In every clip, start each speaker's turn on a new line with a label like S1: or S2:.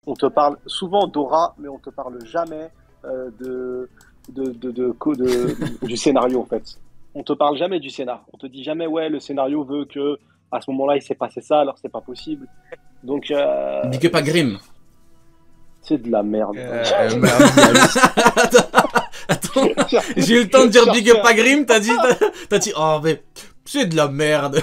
S1: On te parle souvent d'aura, mais on te parle jamais du scénario, en fait. On te parle jamais du scénar. On te dit jamais, ouais, le scénario veut que à ce moment-là, il s'est passé ça, alors c'est pas possible. Donc,
S2: Big up à Grimm.
S1: c'est de la merde.
S2: Attends, j'ai eu le temps de dire big up à Grimm, t'as dit, oh mais c'est de la merde.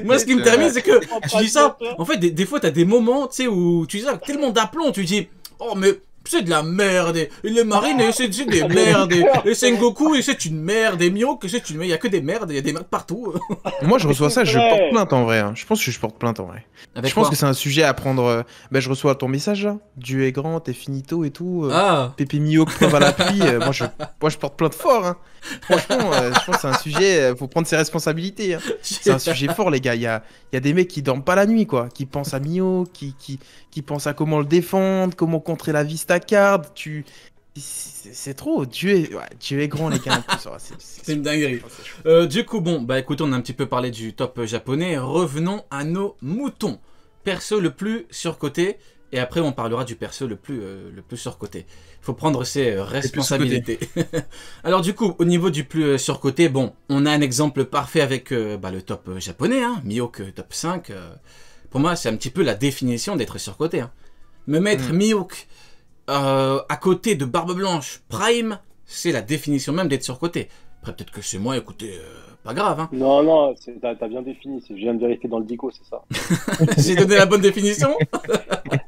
S2: Moi ce qui me termine c'est que tu dis ça, en fait des fois t'as des moments tu sais où tu dis ça avec tellement d'aplomb, tu dis, oh mais c'est de la merde, et les marines c'est des merdes, et Sengoku et c'est une merde, et Mihawk c'est une merde, il y a que des merdes, il y a des merdes partout.
S3: Moi, je reçois ça, je porte plainte en vrai. Hein. Je pense que je porte plainte en vrai.
S2: Avec
S3: je pense
S2: quoi
S3: que c'est un sujet à prendre. Je reçois ton message là. Dieu est grand, t'es finito et tout.
S2: Ah.
S3: Pépé Mio, preuve à l'appui. Moi, je porte plainte fort. Hein. Franchement, je pense que c'est un sujet. Faut prendre ses responsabilités. Hein. C'est un sujet fort, les gars. Il y a des mecs qui dorment pas la nuit, quoi. Qui pensent à Mio, qui pensent à comment le défendre, comment contrer la Vista Card. C'est trop, Dieu est grand les gars en plus.
S2: C'est une dinguerie. Du coup bon, bah écoutez, on a un petit peu parlé du top japonais, revenons à nos moutons. Perso le plus surcoté, et après on parlera du perso le plus surcoté. Il faut prendre ses responsabilités. Alors du coup, au niveau du plus surcoté, bon, on a un exemple parfait avec le top japonais, hein, Mihawk top 5. Pour moi, c'est un petit peu la définition d'être surcoté. Hein. Me mettre Mihawk à côté de Barbe Blanche Prime, c'est la définition même d'être surcoté. Après, peut-être que c'est moi, écoutez, pas grave. Hein.
S1: Non, t'as bien défini, je viens de vérifier dans le dico, c'est ça.
S2: J'ai donné la bonne définition.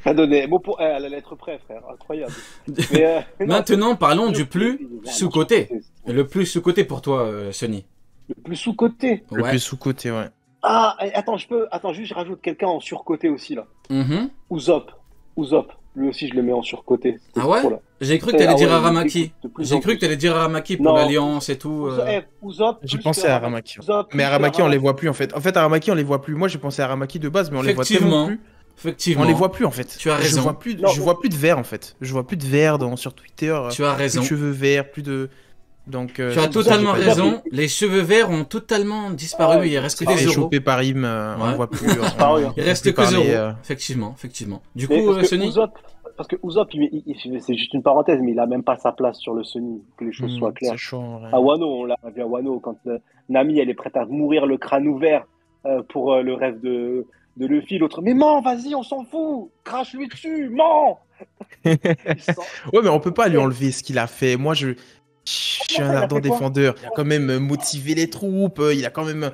S1: T'as donné, bon, à la lettre près, frère, incroyable. Mais,
S2: maintenant, parlons du plus sous-coté. Le plus sous-coté pour toi, Sonny.
S1: Le plus sous-coté.
S3: Le plus sous-coté, ouais.
S1: Ah, attends, juste, je rajoute quelqu'un en surcoté aussi, là. Usopp. Lui aussi, je le mets en surcoté.
S2: Ah ouais? J'ai cru que t'allais dire Aramaki. J'ai cru que t'allais dire Aramaki pour l'alliance et tout.
S1: Usopp.
S3: J'ai pensé à Aramaki. Mais Aramaki, on les voit plus en fait. En fait, Aramaki, on les voit plus. Moi, j'ai pensé à Aramaki de base, mais on les voit tellement plus.
S2: Effectivement.
S3: On les voit plus en fait.
S2: Tu as raison.
S3: Je vois plus de vert en fait. Je vois plus de vert sur Twitter.
S2: Tu as raison.
S3: Plus de cheveux verts, plus de. Donc,
S2: tu as totalement raison. Les cheveux verts ont totalement disparu. Il reste que des euros.
S3: Chopé par Im, on ne voit plus.
S2: Il reste que zéro. Effectivement. Du coup, Sonny.
S1: Parce que Usopp, c'est juste une parenthèse, mais il a même pas sa place sur le Sunny, que les choses soient claires.
S3: Chaud,
S1: à Wano, on l'a vu à Wano, quand Nami, elle est prête à mourir le crâne ouvert pour le rêve de Luffy, l'autre, mais mens, vas-y, on s'en fout, crache-lui dessus, mens.
S3: Ouais, mais on peut pas lui enlever ce qu'il a fait. Moi, je suis un ardent défendeur. Il a quand même motivé les troupes, il a quand même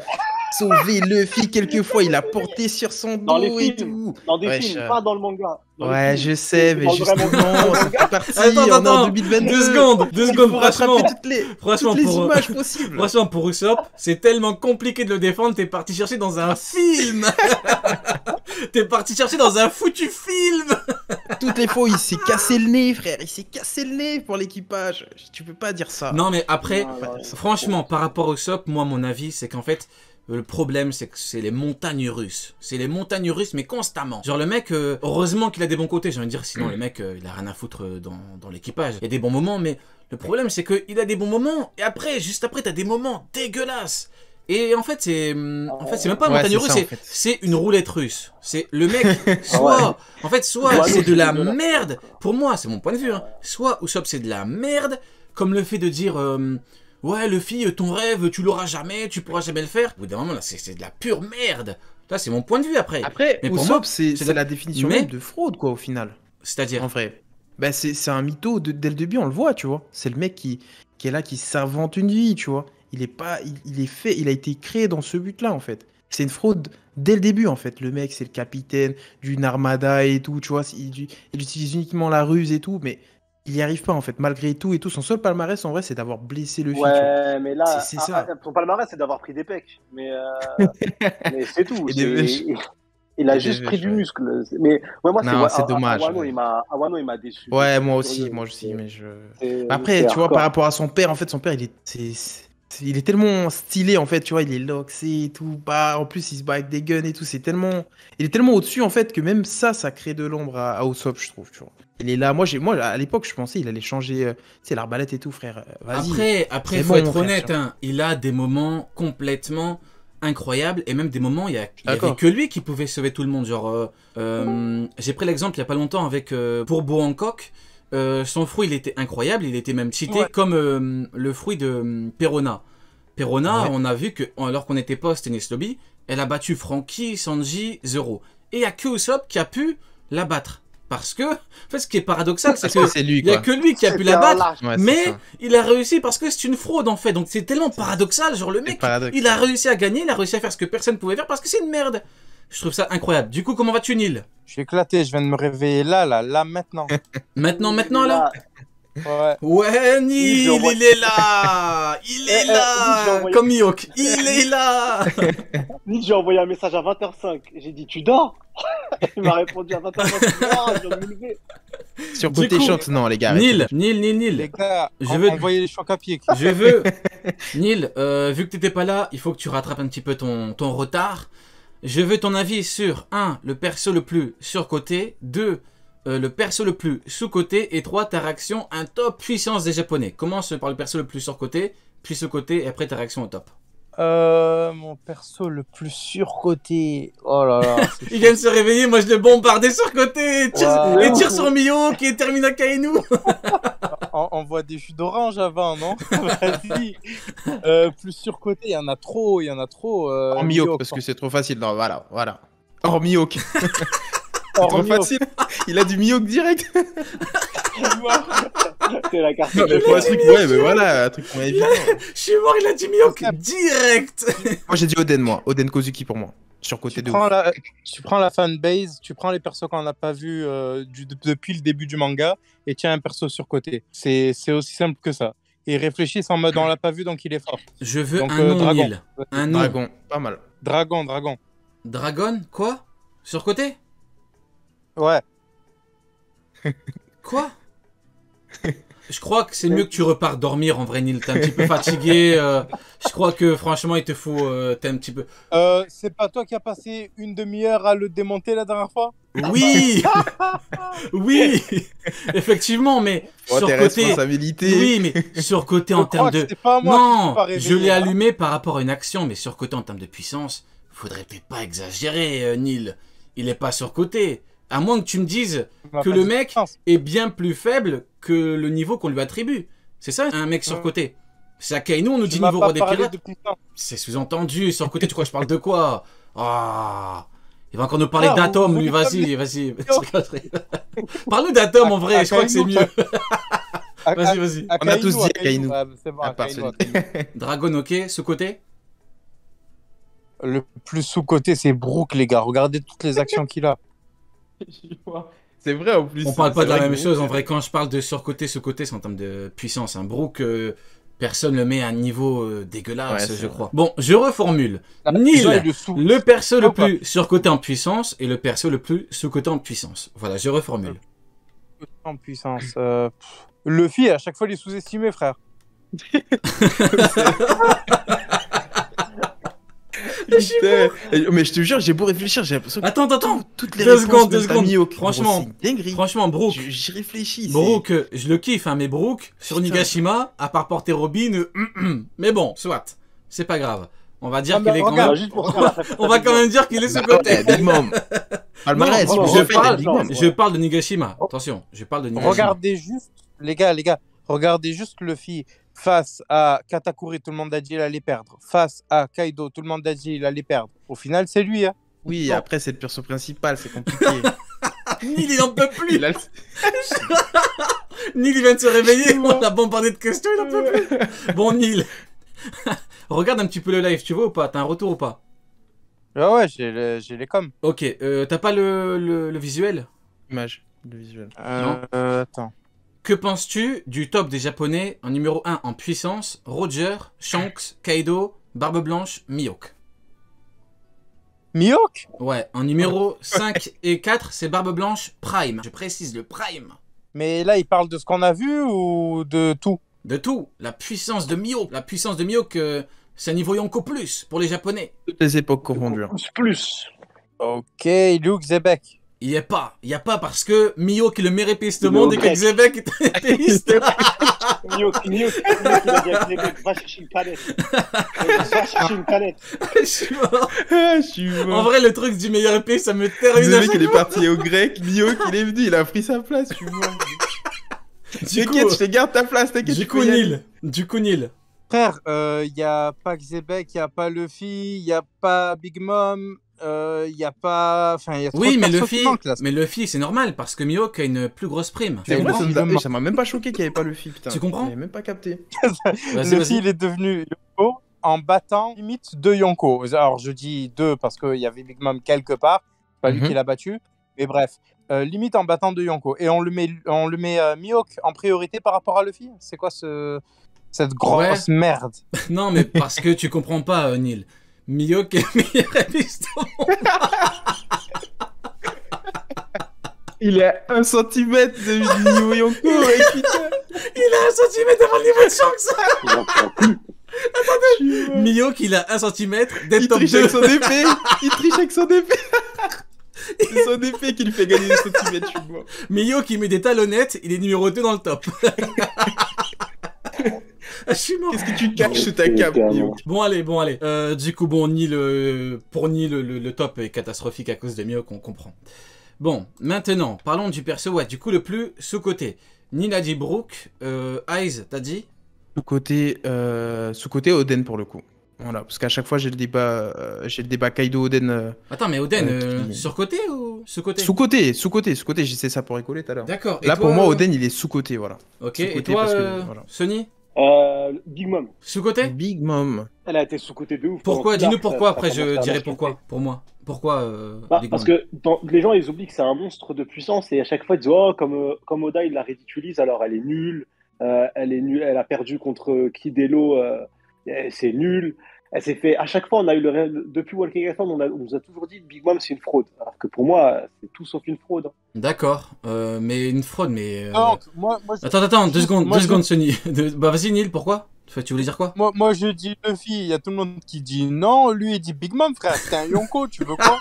S3: sauvé Luffy quelquefois, il a porté sur son dos et tout.
S1: Dans des films, pas dans le manga.
S3: Ouais, je sais, mais justement, ça fait partie.
S2: Attends,
S3: en 2022.
S2: Deux secondes,
S3: franchement, toutes les images possibles.
S2: Franchement, pour Usopp, c'est tellement compliqué de le défendre, t'es parti chercher dans un film. T'es parti chercher dans un foutu film.
S3: Toutes les fois, il s'est cassé le nez, frère. Il s'est cassé le nez pour l'équipage. Tu peux pas dire ça.
S2: Non, mais après, franchement, par rapport à Usopp, moi, mon avis, c'est qu'en fait, le problème, c'est que c'est les montagnes russes. C'est les montagnes russes, mais constamment. Genre, le mec, heureusement qu'il a des bons côtés. J'ai envie de dire, sinon, le mec, il a rien à foutre dans l'équipage. Il y a des bons moments, mais le problème, c'est qu'il a des bons moments. Et après, juste après, t'as des moments dégueulasses. Et en fait, c'est même pas une montagne russe, c'est une roulette russe. C'est le mec, soit c'est de la merde. Pour moi, c'est mon point de vue. Hein. Soit Usopp, c'est de la merde, comme le fait de dire... ouais, Luffy, ton rêve, tu l'auras jamais, tu pourras jamais le faire. Au bout d'un moment, là, c'est de la pure merde. Là, c'est mon point de vue après.
S3: Après, Usopp, c'est la définition même de fraude, quoi, au final.
S2: C'est-à-dire,
S3: en vrai, bah, c'est un mytho dès le début, on le voit, tu vois. C'est le mec qui est là, qui s'invente une vie, tu vois. Il a été créé dans ce but-là, en fait. C'est une fraude dès le début, en fait. Le mec, c'est le capitaine d'une armada et tout, tu vois. Il utilise uniquement la ruse et tout, mais il n'y arrive pas, en fait. Malgré tout et tout, son seul palmarès, en vrai, c'est d'avoir blessé Luffy.
S1: Ouais, mais là,
S3: c'est ça.
S1: Son palmarès, c'est d'avoir pris des pecs. Mais c'est tout. Il a juste pris du muscle. Mais ouais, moi,
S3: c'est dommage.
S1: À Wano, il m'a déçu.
S3: Ouais, moi aussi, mais après, tu vois, par rapport à son père, en fait, son père, il est tellement stylé, en fait, tu vois, il est loxé et tout. En plus, il se bat avec des guns et tout. Il est tellement au-dessus, en fait, que même ça crée de l'ombre à Usopp, je trouve, tu vois. Il est là. Moi, à l'époque, je pensais il allait changer l'arbalète et tout, frère. Vas-y.
S2: Après, faut être honnête, hein, il a des moments complètement incroyables, et même des moments, il y avait
S3: D'accord.
S2: que lui qui pouvait sauver tout le monde. Genre, j'ai pris l'exemple il y a pas longtemps avec Bourbeau Hancock. Son fruit, il était incroyable, il était même cheaté comme le fruit de Perona. Perona,
S3: Ouais.
S2: on a vu que, alors qu'on était pas au Tennis Lobby, elle a battu Frankie, Sanji, Zero. Et il y a que Usopp qui a pu la battre. Parce que, en fait, ce qui est paradoxal, c'est
S3: Parce
S2: que
S3: que c'est lui,
S2: il y a
S3: quoi.
S2: que lui qui a pu
S1: C'était
S2: la
S1: un
S2: battre.
S1: lâche.
S3: Ouais, c'est
S2: Mais
S3: ça.
S2: il a réussi parce que c'est une fraude en fait. Donc c'est tellement paradoxal. Genre le mec,
S3: paradoxal.
S2: il a réussi à gagner, il a réussi à faire ce que personne pouvait faire parce que c'est une merde. Je trouve ça incroyable. Du coup, comment vas-tu, Neil?
S4: Je suis éclaté, je viens de me réveiller là, maintenant.
S2: Maintenant là?
S4: Ouais.
S2: Ouais,
S1: Neil,
S2: Neil,
S1: j'ai envoyé-
S2: il est là. Il est
S1: Neil, j'ai
S2: là.
S1: envoyé-
S2: Comme Mihawk. Il est là.
S1: Nick, j'ai envoyé un message à 20h05. J'ai dit, tu dors? Il m'a répondu à 20h05. Non, je viens de me lever.
S3: Sur
S2: Du
S3: côté
S2: coup,
S3: chante, non, les gars.
S2: Neil,
S3: arrêtez.
S2: Neil.
S4: Les gars,
S2: Je veux-
S4: envoyez les chocs à pied.
S2: Je veux, Neil, vu que t'étais pas là, il faut que tu rattrapes un petit peu ton retard. Je veux ton avis sur 1. Le perso le plus surcoté, 2. Le perso le plus sous-coté, et 3. Ta réaction, un top puissance des japonais. Commence par le perso le plus surcoté, puis sous-coté, et après ta réaction au top.
S4: Mon perso le plus surcoté. Oh là là.
S2: Il vient de se réveiller, moi je l'ai bombardé surcoté, et tire,
S4: Ouais.
S2: et tire sur Mio qui termine à Kainu.
S4: On voit des jus d'orange avant, non? Vas-y. Plus surcoté, il y en a trop.
S3: En Mihawk, parce que c'est trop facile. Non, voilà. En Mihawk. Trop facile. Il a du Mihawk direct.
S1: C'est la carte.
S3: Non, mais pour un truc, ouais, mais voilà, un truc moins évident.
S2: Je suis mort, il a dit Mihawk direct.
S3: Moi, j'ai dit Oden, moi. Oden Kozuki pour moi. Sur côté de ouf.
S4: Tu prends la fanbase, tu prends les persos qu'on n'a pas vus depuis le début du manga, et tiens un perso surcoté. C'est aussi simple que ça. Et réfléchissent en mode on l'a pas vu donc il est fort.
S2: Je veux
S4: Donc,
S2: un nom,
S4: Dragon.
S2: Neil. Un nom.
S3: Dragon, pas mal.
S4: Dragon.
S2: Dragon, quoi? Surcoté?
S4: Ouais.
S2: Quoi? Je crois que c'est mieux que tu repars dormir en vrai, Neil. T'es un petit peu fatigué. Je crois que franchement, il te faut. T'es un petit peu.
S4: C'est pas toi qui as passé une demi-heure à le démonter la dernière fois?
S2: Oui! Oui! Effectivement, mais
S3: Oh, tes
S2: surcoté.
S3: responsabilités.
S2: Oui, mais surcoté en
S4: Je crois
S2: termes
S4: que
S2: de.
S4: c'était pas moi qui
S2: Non!
S4: suis pas réveillé,
S2: Je l'ai
S4: hein.
S2: allumé par rapport à une action, mais surcoté en termes de puissance, faudrait peut-être pas exagérer, Neil. Il est pas surcoté. À moins que tu me dises
S4: Tu m'as
S2: que
S4: pas
S2: le
S4: dit
S2: mec
S4: puissance.
S2: est bien plus faible que le niveau qu'on lui attribue. C'est ça, un mec surcoté. C'est à Kainu, on nous
S4: Tu
S2: dit
S4: m'as
S2: niveau
S4: pas
S2: roi des
S4: parlé
S2: pirates.
S4: de puissance.
S2: C'est sous-entendu, surcoté, tu crois que je parle de quoi? Ah, il va encore nous parler
S4: Ah,
S2: d'Atom,
S4: vous
S2: lui,
S4: voulez
S2: vas-y. Parle-nous d'Atom en vrai, je crois que c'est mieux. Vas-y.
S3: On a tous dit Akainu.
S4: Ouais, c'est bon,
S3: À part
S4: Akainu,
S3: celui-
S4: Akainu.
S2: Dragon, ok, sous-côté?
S4: Le plus sous-côté, c'est Brook, les gars. Regardez toutes les actions qu'il a.
S3: C'est vrai en plus.
S2: On parle pas
S3: C'est
S2: de la
S3: vrai
S2: même
S3: que-
S2: chose, en vrai, quand je parle de surcoté, sous-côté, c'est en termes de puissance. Un Brook, personne le met à un niveau dégueulasse,
S3: Ouais, c'est
S2: je
S3: vrai.
S2: crois. Bon, je reformule.
S4: Là,
S2: Neil,
S4: déjà, il est sous.
S2: le perso le
S4: Ou pas.
S2: plus surcoté en puissance et le perso le plus sous-coté en puissance. Voilà, je reformule.
S4: En puissance. Luffy, à chaque fois, il est sous-estimé, frère.
S3: Putain. Mais je te jure, j'ai beau réfléchir, j'ai l'impression que
S2: Attends.
S3: toutes les
S2: Deux
S3: réponses
S2: secondes,
S3: de
S2: deux
S3: ta
S2: secondes.
S3: Mihawk,
S2: Franchement,
S3: gros, c'est une dinguerie.
S2: Franchement, Brook,
S3: J'y réfléchis. c'est-
S2: Brook, je le kiffe, hein, mais Brook, sur
S3: Putain.
S2: Nigashima, à part porter Robin, mais bon, soit, c'est pas grave. On va dire
S4: Ah,
S2: qu'il est
S4: bah,
S2: quand
S4: regarde,
S2: même...
S1: Juste pour faire la
S2: On va quand même dire qu'il est sous-côté.
S3: Ouais, Big Mom. Palmarès,
S2: Non,
S3: je
S2: je
S3: fais
S2: parle-
S3: Big Mom.
S2: Je parle de Nigashima. Attention, je parle de Nigashima.
S4: Regardez juste, les gars, regardez juste Luffy face à Katakuri, tout le monde a dit il allait perdre. Face à Kaido, tout le monde a dit il allait perdre. Au final, c'est lui. Hein.
S3: Oui, après, c'est le perso principal, c'est compliqué.
S2: Neil, il en peut plus.
S3: Il a le-
S2: Neil, il vient de se réveiller. On a bombardé de questions, il en peut plus. Bon, Neil, regarde un petit peu le live, tu vois ou pas? T'as un retour ou pas?
S4: Ah ouais, j'ai les coms.
S2: Ok, t'as pas le visuel?
S3: Image, le visuel.
S4: Attends.
S2: Que penses-tu du top des japonais en numéro 1 en puissance? Roger, Shanks, Kaido, Barbe Blanche, Mihawk.
S4: Mihawk?
S2: Ouais, en numéro 5 et 4, c'est Barbe Blanche Prime. Je précise le Prime.
S4: Mais là, il parle de ce qu'on a vu ou de tout?
S2: De tout, la puissance de Mihawk. La puissance de Mihawk, c'est un niveau Yonko plus pour les japonais.
S3: Toutes les époques confondues. hein.
S1: Plus.
S4: Ok, Luke Zebek.
S2: Il y a pas. Il y a pas parce que Mio qui est le meilleur épéiste du
S1: Il est
S2: monde
S1: au
S2: et que
S1: grec.
S2: Xebec est épéiste.
S1: Mio, il a dit à Québec, va chercher une canette. Va chercher une canette.
S2: Je suis mort.
S3: Ah, je suis
S2: En
S3: mort.
S2: vrai, le truc du meilleur épéiste, ça me termine à
S3: Désolé
S2: chaque
S3: qu'il est
S2: fois.
S3: parti au grec, Mio qu'il est venu, il a pris sa place, je suis mort.
S2: Du coup,
S3: T'inquiète, je te garde ta place, t'inquiète.
S2: du
S3: tu
S2: coup,
S3: peux y aller.
S2: Nil. Du coup, Nil.
S4: Frère, il n'y a pas Xebec, il n'y a pas Luffy, il n'y a pas Big Mom, il n'y a pas... Enfin, il y a trop
S2: Oui,
S4: de
S2: mais
S4: persos
S2: Luffy,
S4: qui manquent, là.
S2: mais Luffy, c'est normal parce que Mihawk a une plus grosse prime.
S3: C'est
S2: Tu
S3: vrai,
S2: comprends
S3: ça m'a même pas choqué qu'il n'y avait pas Luffy, putain.
S2: Tu comprends?
S3: J'avais même pas capté.
S2: Vas-y,
S4: Luffy,
S2: vas-y.
S4: il est devenu Yonko en battant limite deux Yonko. Alors, je dis deux parce qu'il y avait Big Mom quelque part, c'est pas lui
S3: Mhm.
S4: qui l'a battu, mais bref. Limite en battant deux Yonko. Et on le met Mihawk en priorité par rapport à Luffy. C'est quoi cette grosse merde?
S2: Non, mais parce que tu comprends pas, Nil. Mihawk est le meilleur épéiste au monde.
S3: Il est à 1 cm de New Yonko, et putain.
S2: Il a 1 centimètre avant le niveau de Shanks.
S1: Il en prend plus.
S2: Mihawk, il a 1 centimètre d'être
S3: Il
S2: top
S3: triche
S2: 2.
S3: avec son épée. Il triche avec son épée. C'est son épée qui lui fait gagner des centimètres, je suis mort.
S2: Mihawk, il met des talonnettes, il est numéro 2 dans le top. Je suis mort.
S3: Qu'est-ce que tu caches sous ta cape,
S1: Putain,
S3: Mio?
S2: Bon, allez. Du coup, bon, pour Nil, le top est catastrophique à cause de Mihawk, on comprend. Bon, maintenant, parlons du perso, ouais, du coup, le plus sous-côté. Nil a dit Brook, Aiz, t'as dit?
S3: Sous-côté Oden pour le coup. Voilà, parce qu'à chaque fois j'ai le débat Kaido Oden.
S2: Attends, mais Oden,
S3: qui-
S2: sur-côté ou sous-côté?
S3: Sous-côté, j'ai dit ça pour rigoler tout à l'heure.
S2: D'accord. Et
S3: Là
S2: toi,
S3: pour moi Oden il est sous-côté, voilà.
S2: Ok, et
S3: sous-côté
S2: toi,
S3: parce que, voilà.
S2: Sony?
S1: Big Mom,
S2: Sous-côté?
S3: Big Mom.
S1: elle a été sous-côté de ouf.
S2: Pourquoi?
S1: Pendant tout
S2: Dis-nous
S1: l'arc,
S2: pourquoi,
S1: ça
S2: après je
S1: commence à
S2: dirai
S1: m'inquiéter.
S2: pourquoi, pour moi. Pourquoi Big
S1: Parce
S2: Mom?
S1: que les gens, ils oublient que c'est un monstre de puissance et à chaque fois, ils disent oh, comme Oda, il la ridiculise, alors elle est nulle, elle a perdu contre Kidelo, c'est nul. Elle s'est fait. À chaque fois, depuis Walking Dead, on nous a toujours dit Big Mom, c'est une fraude. Alors que pour moi, c'est tout sauf une fraude.
S2: D'accord, mais une fraude, mais...
S4: Donc, moi,
S2: Attends, deux secondes,
S4: moi,
S2: deux
S4: je-
S2: seconde, Sony. Bah vas-y, Nil, pourquoi? Tu voulais dire quoi?
S4: Moi, je dis Luffy, il y a tout le monde qui dit non, lui, il dit Big Mom, frère, c'est un Yonko, tu veux quoi?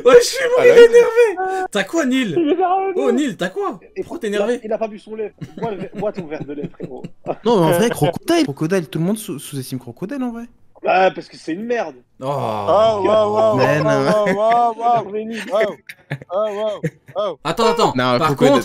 S2: Ouais, je suis mort, il est énervé. T'as quoi, Nil? Oh, Nil, t'as quoi?
S1: Et
S2: Pourquoi t'es énervé?
S1: Il a pas bu son lait. Bois ton verre de lait, frérot.
S3: Non mais en vrai Crocodile, tout le monde sous-estime Crocodile en vrai.
S1: Ah, parce que c'est une merde.
S2: Oh.
S3: Mais non.
S2: Attends.
S3: Non,
S2: Par
S3: Crocodile.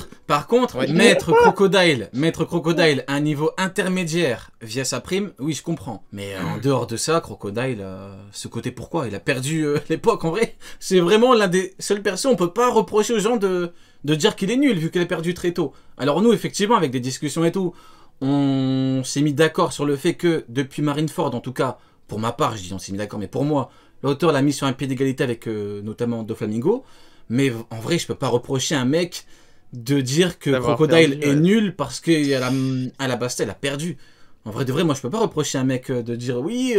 S2: contre,
S3: Ouais.
S2: Maître Crocodile, à un niveau intermédiaire via sa prime, oui, je comprends. Mais en dehors de ça, Crocodile, ce côté pourquoi? Il a perdu l'époque, en vrai. C'est vraiment l'un des seuls persos, on peut pas reprocher aux gens de dire qu'il est nul, vu qu'il a perdu très tôt. Alors nous, effectivement, avec des discussions et tout, on s'est mis d'accord sur le fait que, depuis Marineford, en tout cas, pour ma part, je dis on s'est mis d'accord, mais pour moi, l'auteur l'a mis sur un pied d'égalité avec notamment Doflamingo. Mais en vrai, je peux pas reprocher à un mec de dire que
S3: D'avoir
S2: Crocodile
S3: perdu,
S2: est
S3: ouais.
S2: nul parce qu'à la Bastille, il a perdu. En vrai de vrai, moi, je peux pas reprocher à un mec de dire oui,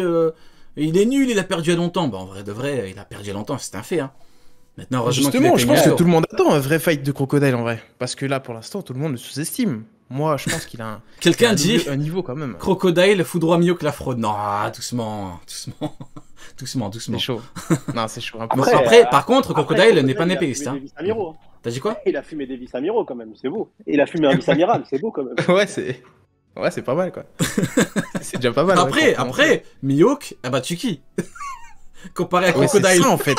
S2: il est nul, il a perdu il y a longtemps. Bah, en vrai de vrai, il a perdu il y a longtemps, c'est un fait. Hein. Maintenant, heureusement qu'il
S3: Justement,
S2: était
S3: je pense
S2: meilleur.
S3: que tout le monde attend un vrai fight de Crocodile en vrai. Parce que là pour l'instant tout le monde le sous-estime. Moi je pense qu'il a
S2: Quelqu'un dit
S3: un niveau quand même.
S2: Crocodile foudroie mieux que la fraude. Non, doucement.
S3: C'est chaud. Non c'est chaud. Un peu.
S2: Bon,
S1: Après,
S2: après, par contre, Crocodile
S1: Crocodile,
S2: n'est pas un
S1: il a
S2: épéiste.
S1: fumé
S2: Hein.
S1: des vis amiraux.
S2: T'as dit quoi?
S1: Il a fumé des vis amiraux quand même, c'est beau. Il a fumé un vis amiral, c'est beau quand même.
S3: Ouais c'est pas mal quoi. C'est déjà pas mal. ouais, pour
S2: Après, Mihawk a battu qui? Comparé à
S3: commencer. Ouais, c'est
S2: Crocodile.
S3: ça en fait.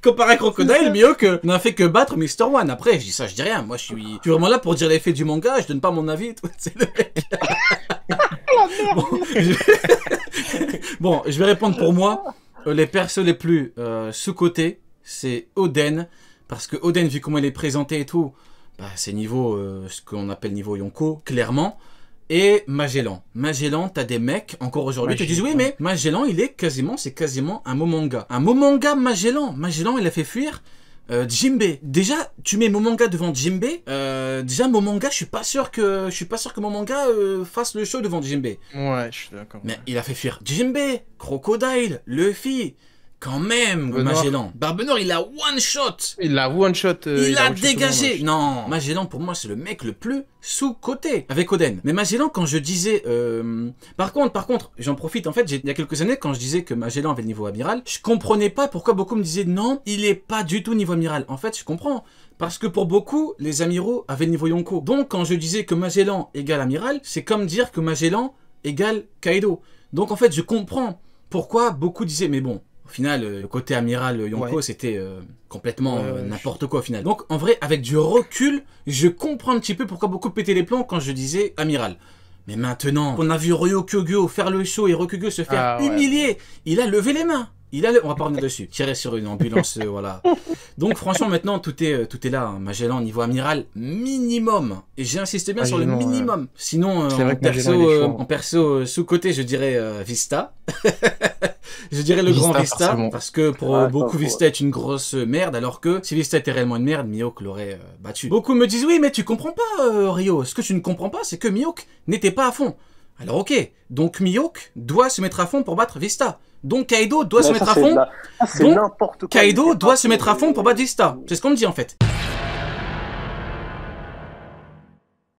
S2: Comparé à Crocodile, Mihawk n'a fait que battre Mr. One. Après, je dis ça, je dis rien. Moi, je suis vraiment là pour dire l'effet du manga. Je donne pas mon avis. C'est le mec. Bon, je vais répondre pour moi. Les persos les plus sous-cotés, c'est Oden. Parce que Oden, vu comment il est présenté et tout, bah, c'est niveau, ce qu'on appelle niveau Yonko, clairement. Et Magellan. Magellan, t'as des mecs, encore aujourd'hui, qui te disent oui, mais Magellan, c'est quasiment un Momonga. Un Momonga Magellan. Magellan, il a fait fuir Jinbe. Déjà, tu mets Momonga devant Jinbe. Déjà, Momonga, je suis pas sûr que Momonga fasse le show devant Jinbe.
S3: Ouais je suis d'accord.
S2: Mais il a fait fuir Jinbe, Crocodile, Luffy. Quand même,
S3: Benoît.
S2: Magellan. Barbenheur, il a one shot.
S3: Il a one shot.
S2: Il a
S3: one shot tout le
S2: dégagé.
S3: monde.
S2: Non, Magellan, pour moi, c'est le mec le plus sous-coté avec Oden. Mais Magellan, quand je disais... Par contre, j'en profite. En fait, il y a quelques années, quand je disais que Magellan avait le niveau amiral, je comprenais pas pourquoi beaucoup me disaient non, il est pas du tout niveau amiral. En fait, je comprends. Parce que pour beaucoup, les amiraux avaient le niveau Yonko. Donc, quand je disais que Magellan égale amiral, c'est comme dire que Magellan égale Kaido. Donc, en fait, je comprends pourquoi beaucoup disaient, mais bon, au final, le côté amiral Yonko, c'était complètement n'importe quoi au final. Donc, en vrai, avec du recul, je comprends un petit peu pourquoi beaucoup pétaient les plombs quand je disais amiral. Mais maintenant qu'on a vu Ryokugyo faire le show et Ryokugyo se faire humilier, il a levé les mains. On va pas revenir dessus. Tirer sur une ambulance, voilà. Donc franchement, maintenant, tout est là. Hein. Magellan, niveau amiral, minimum. Et j'ai insisté bien sur le minimum. Sinon, en perso sous-côté, je dirais Vista. Je dirais le grand Vista. Parce que pour beaucoup, Vista est une grosse merde. Alors que si Vista était réellement une merde, Mihawk l'aurait battu. Beaucoup me disent, oui, mais tu comprends pas, Rio. Ce que tu ne comprends pas, c'est que Mihawk n'était pas à fond. Alors ok, donc Mihawk doit se mettre à fond pour battre Vista. Donc Kaido doit se mettre à fond. Donc Kaido doit se mettre à fond pour battre Vista. C'est ce qu'on me dit en fait.